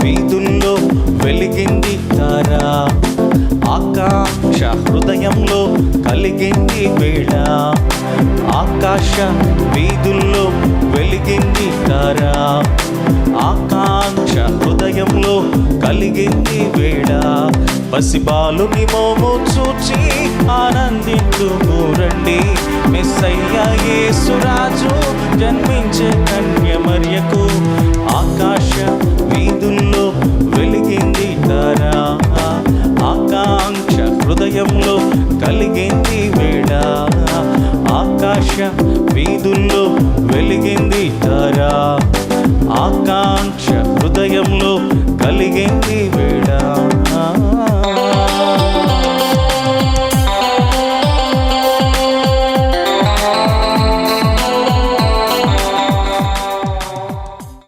వీధుల్లో వెలిగింది తారా, ఆకాంక్ష హృదయంలో కలిగింది వేళ. ఆకాశ వీధుల్లో వెలిగింది తారా, ఆకాంక్ష హృదయంలో కలిగింది వేళ. పసిబాలుని మోము చూచి ఆనందించుము రండి, మెస్సయ్య యేసురాజు జన్మించే కన్య మరియకు. ఆకాశ వీధుల్లో వెలిగింది తారా, ఆకాంక్ష హృదయంలో కలిగింది వేళ. ఆకాశ వీధుల్లో వెలిగింది తారా, ఆకాంక్ష హృదయంలో కలిగింది వేళ.